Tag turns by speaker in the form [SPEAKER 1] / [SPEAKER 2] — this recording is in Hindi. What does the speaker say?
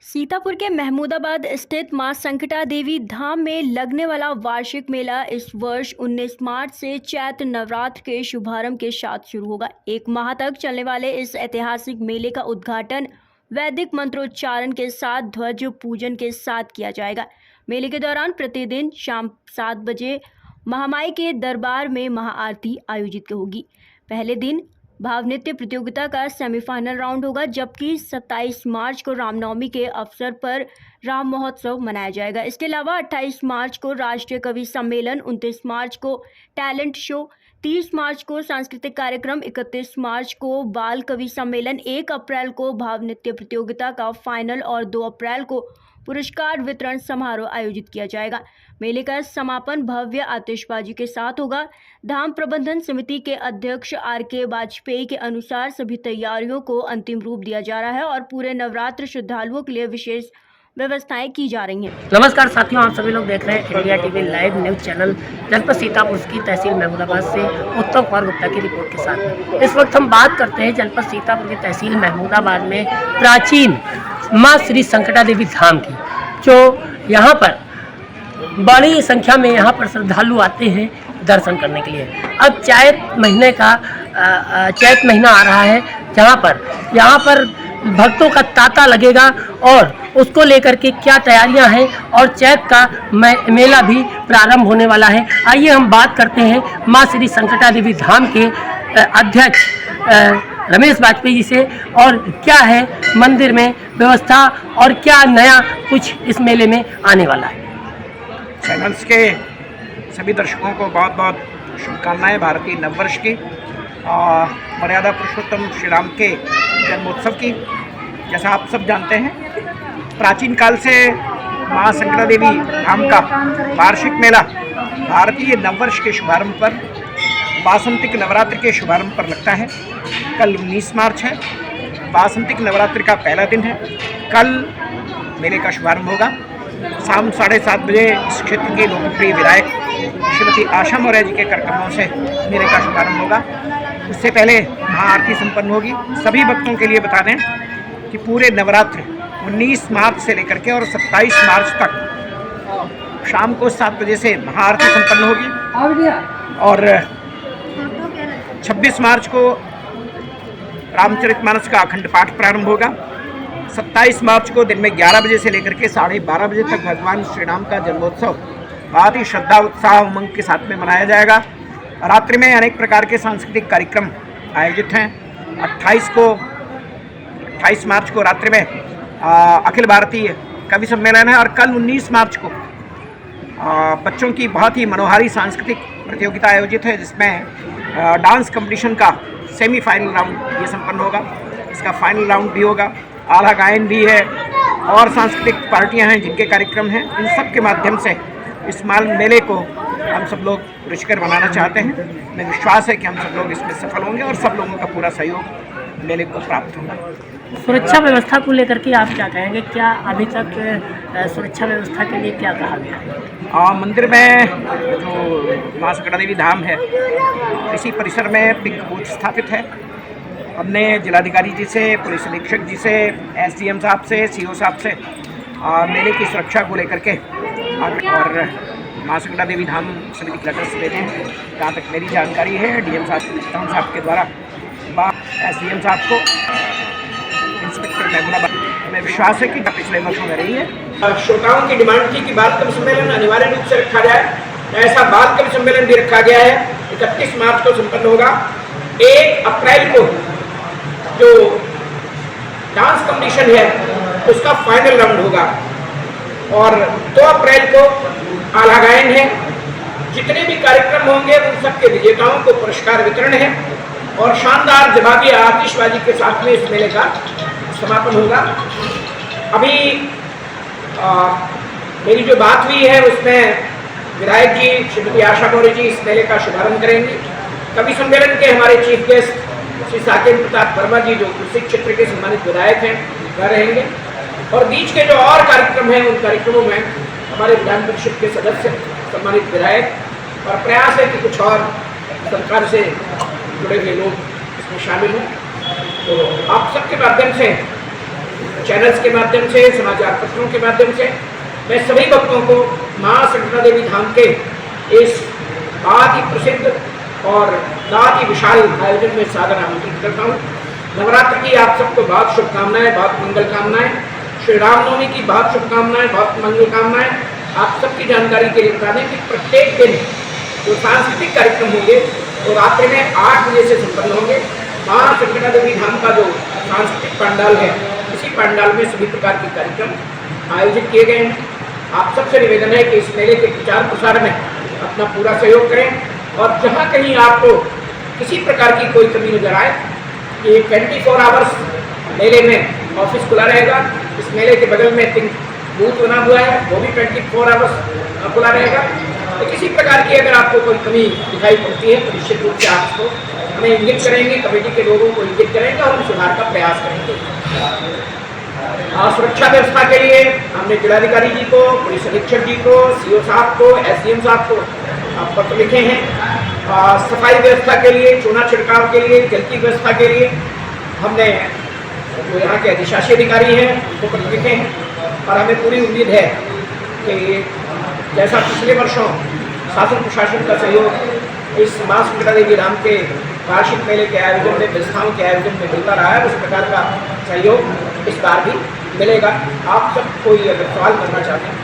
[SPEAKER 1] सीतापुर के महमूदाबाद स्थित मां संकटा देवी धाम में लगने वाला वार्षिक मेला इस वर्ष 19 मार्च से चैत्र नवरात्र के शुभारंभ के साथ शुरू होगा। एक माह तक चलने वाले इस ऐतिहासिक मेले का उद्घाटन वैदिक मंत्रोच्चारण के साथ ध्वज पूजन के साथ किया जाएगा। मेले के दौरान प्रतिदिन शाम 7 बजे महामाई के दरबार में महाआरती आयोजित होगी। पहले दिन भाव नृत्य प्रतियोगिता का सेमीफाइनल राउंड होगा, जबकि 27 मार्च को रामनवमी के अवसर पर राम महोत्सव मनाया जाएगा। इसके अलावा 28 मार्च को राष्ट्रीय कवि सम्मेलन, 29 मार्च को टैलेंट शो, 30 मार्च को सांस्कृतिक कार्यक्रम, 31 मार्च को बाल कवि सम्मेलन, 1 अप्रैल को भाव नृत्य प्रतियोगिता का फाइनल और 2 अप्रैल को पुरस्कार वितरण समारोह आयोजित किया जाएगा। मेले का समापन भव्य आतिशबाजी के साथ होगा। धाम प्रबंधन समिति के अध्यक्ष आर.के. वाजपेयी के अनुसार सभी तैयारियों को अंतिम रूप दिया जा रहा है और पूरे नवरात्र श्रद्धालुओं के लिए विशेष व्यवस्थाएं की जा रही हैं।
[SPEAKER 2] नमस्कार साथियों, आप सभी लोग देख रहे हैं India TV live news channel. जनपद सीतापुर की तहसील महमूदाबाद से उत्तम कुमार गुप्ता की रिपोर्ट के साथ इस वक्त हम बात करते हैं जनपद सीतापुर की तहसील महमूदाबाद में प्राचीन माँ श्री संकटा देवी धाम की, जो यहाँ पर बड़ी संख्या में यहाँ पर श्रद्धालु आते हैं दर्शन करने के लिए। अब चैत महीना आ रहा है, जहाँ पर भक्तों का तांता लगेगा और उसको लेकर के क्या तैयारियां हैं और चैत का मेला भी प्रारंभ होने वाला है। आइए हम बात करते हैं माँ श्री संकटा देवी धाम के अध्यक्ष रमेश वाजपेयी जी से, और क्या है मंदिर में व्यवस्था और क्या नया कुछ इस मेले में आने वाला है।
[SPEAKER 3] चैनल्स के सभी दर्शकों को बहुत बहुत शुभकामनाएं भारतीय नववर्ष की, मर्यादा पुरुषोत्तम श्री राम के जन्मोत्सव की। जैसा आप सब जानते हैं, प्राचीन काल से माँ संकटा देवी धाम का वार्षिक मेला भारतीय नववर्ष के शुभारंभ पर, वासंतिक नवरात्र के शुभारंभ पर लगता है। कल 19 मार्च है, वासंतिक नवरात्र का पहला दिन है। कल मेले का शुभारंभ होगा। शाम 7:30 बजे इस क्षेत्र के लोकप्रिय विधायक श्रीमती आशा मौर्य जी के कार्यक्रमों से मेले का शुभारंभ होगा। उससे पहले महाआरती संपन्न होगी। सभी भक्तों के लिए बता दें कि पूरे नवरात्र 19 मार्च से लेकर के और 27 मार्च तक शाम को 7 बजे से महाआरती संपन्न होगी और 26 मार्च को रामचरितमानस का अखंड पाठ प्रारंभ होगा। 27 मार्च को दिन में 11 बजे से लेकर के 12:30 बजे तक भगवान श्री राम का जन्मोत्सव बहुत ही श्रद्धा, उत्साह, उमंग के साथ में मनाया जाएगा। रात्रि में अनेक प्रकार के सांस्कृतिक कार्यक्रम आयोजित हैं। 28 मार्च को रात्रि में अखिल भारतीय कवि सम्मेलन है और कल 19 मार्च को बच्चों की बहुत ही मनोहारी सांस्कृतिक प्रतियोगिता आयोजित है, जिसमें डांस कंपटीशन का सेमीफाइनल राउंड ये संपन्न होगा। इसका फाइनल राउंड भी होगा। आला गायन भी है और सांस्कृतिक पार्टियां हैं जिनके कार्यक्रम हैं। इन सब के माध्यम से इस मेले को हम सब लोग रुचिकर बनाना चाहते हैं। मैं विश्वास है कि हम सब लोग इसमें सफल होंगे और सब लोगों का पूरा सहयोग मेले को प्राप्त होगा।
[SPEAKER 2] सुरक्षा व्यवस्था को लेकर के आप क्या कहेंगे? क्या अभी तक सुरक्षा व्यवस्था के लिए क्या कहा गया है?
[SPEAKER 3] मंदिर में जो माँ संकटा देवी धाम है, इसी परिसर में पिंक बूथ स्थापित है। हमने जिलाधिकारी जी से, पुलिस अधीक्षक जी से, एसडीएम साहब से, सीओ साहब से मेले की सुरक्षा को लेकर के और माँ संकटा देवी धाम समिति के लेटर लेते हैं। जहाँ तक मेरी जानकारी है, डीएम साहब के द्वारा एसडीएम साहब को इंस्पेक्टर महमूदाबाद, हमें विश्वास है कि पिछले वर्षों में रही है। श्रोताओं की डिमांड थी कि बाल कवि सम्मेलन अनिवार्य रूप से रखा जाए, ऐसा बाल कवि सम्मेलन भी रखा गया है। 31 मार्च को संपन्न होगा। 1 अप्रैल को जो डांस कंपटीशन है उसका फाइनल राउंड होगा और 2 अप्रैल को आला गायन है। जितने भी कार्यक्रम होंगे उन सबके विजेताओं को पुरस्कार वितरण है और शानदार जवाबी आतिशबाजी के साथ में इस मेले का समापन होगा। अभी मेरी जो बात हुई है उसमें विधायक जी श्रीमती आशा मौर्य जी इस मेले का शुभारंभ करेंगे। कवि सम्मेलन के हमारे चीफ गेस्ट श्री साकेत प्रताप वर्मा जी, जो उसी क्षेत्र के सम्मानित विधायक हैं, वह रहेंगे और बीच के जो और कार्यक्रम हैं उन कार्यक्रमों में हमारे विधान परिषद के सदस्य, सम्मानित विधायक, और प्रयास है कि कुछ और सरकार से जुड़े हुए लोग इसमें शामिल हों। तो आप सबके माध्यम से चैनल्स के माध्यम से, समाचार पत्रों के माध्यम से मैं सभी भक्तों को माँ संकटा देवी धाम के इस बहुत ही प्रसिद्ध और बहुत ही विशाल आयोजन में सादर आमंत्रित करता हूँ। नवरात्र की आप सबको बहुत शुभकामनाएं, बहुत मंगल कामनाएं। श्री रामनवमी की बहुत शुभकामनाएं, बहुत मंगल कामनाएं। आप सबकी जानकारी के लिए बता दें कि प्रत्येक दिन जो सांस्कृतिक कार्यक्रम होंगे वो रात्रि में 8 बजे से संपन्न होंगे। माँ संकटा देवी धाम का जो सांस्कृतिक पंडाल है, इसी पंडाल में सभी प्रकार के कार्यक्रम आयोजित किए गए हैं। आप सबसे निवेदन है कि इस मेले के प्रचार प्रसार में अपना पूरा सहयोग करें और जहाँ कहीं आपको किसी प्रकार की कोई कमी नजर आए, ये 24 आवर्स मेले में ऑफिस खुला रहेगा। इस मेले के बगल में 3 बूथ बना हुआ है, वो भी 24 आवर्स खुला रहेगा। तो किसी प्रकार की अगर आपको कोई कमी दिखाई पड़ती है तो निश्चित रूप से आप उसको हमें इंगित करेंगे, कमेटी के लोगों को इंगित करेंगे और हम सुधार का प्रयास करेंगे। सुरक्षा व्यवस्था के लिए हमने जिलाधिकारी जी को, पुलिस अधीक्षक जी को, सीओ साहब को, एसडीएम साहब को पत्र लिखे हैं। सफाई व्यवस्था के लिए, चूना छिड़काव के लिए, जल की व्यवस्था के लिए हमने जो यहाँ के अधिशासी अधिकारी हैं उनको पत्र लिखे हैं और हमें पूरी उम्मीद है कि जैसा पिछले वर्षों शासन प्रशासन का सहयोग इस माँ संकटा देवी धाम के वार्षिक मेले के आयोजन में, व्यवस्थाओं के आयोजन में मिलता रहा है, उस प्रकार का सहयोग इस बार भी मिलेगा। आप सब कोई अगर सवाल करना चाहते हैं